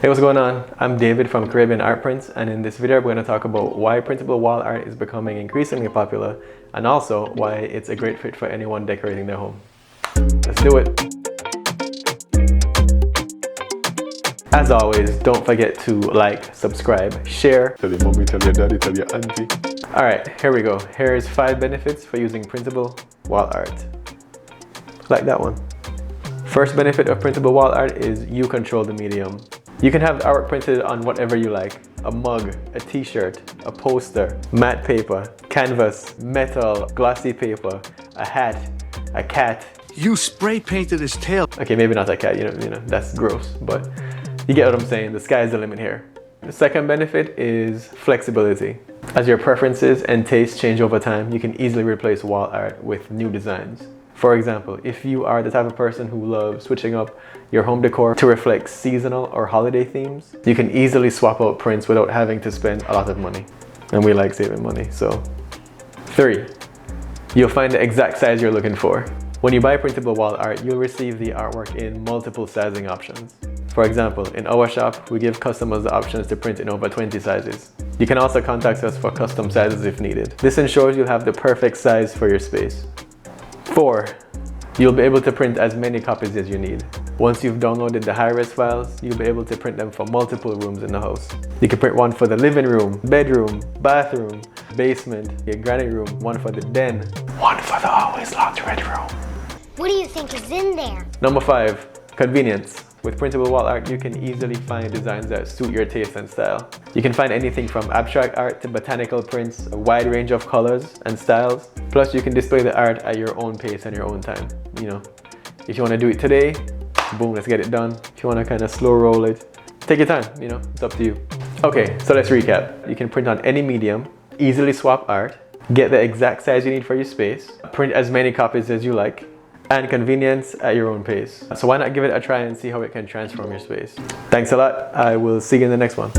Hey, what's going on? I'm David from Caribbean Art Prints, and in this video we're going to talk about why printable wall art is becoming increasingly popular and also why it's a great fit for anyone decorating their home. Let's do it! As always, don't forget to like, subscribe, share. Tell your mommy, tell your daddy, tell your auntie. Alright, here we go. Here's 5 benefits for using printable wall art. Like that one. First benefit of printable wall art is you control the medium. You can have the artwork printed on whatever you like. A mug, a t-shirt, a poster, matte paper, canvas, metal, glossy paper, a hat, a cat. You spray painted his tail. Okay, maybe not a cat, you know, that's gross, but you get what I'm saying. The sky's the limit here. The second benefit is flexibility. As your preferences and tastes change over time, you can easily replace wall art with new designs. For example, if you are the type of person who loves switching up your home decor to reflect seasonal or holiday themes, you can easily swap out prints without having to spend a lot of money. And we like saving money, so. 3, you'll find the exact size you're looking for. When you buy printable wall art, you'll receive the artwork in multiple sizing options. For example, in our shop, we give customers the options to print in over 20 sizes. You can also contact us for custom sizes if needed. This ensures you'll have the perfect size for your space. 4, you'll be able to print as many copies as you need. Once you've downloaded the high-res files, you'll be able to print them for multiple rooms in the house. You can print one for the living room, bedroom, bathroom, basement, your granny room, one for the den, one for the always locked red room. What do you think is in there? Number 5, convenience. With printable wall art, you can easily find designs that suit your taste and style. You can find anything from abstract art to botanical prints, a wide range of colors and styles. Plus, you can display the art at your own pace and your own time. You know, if you want to do it today, boom, let's get it done. If you want to kind of slow roll it, take your time, you know, it's up to you. Okay, so let's recap. You can print on any medium, easily swap art, get the exact size you need for your space, print as many copies as you like, and convenience at your own pace. So why not give it a try and see how it can transform your space. Thanks a lot. I will see you in the next one.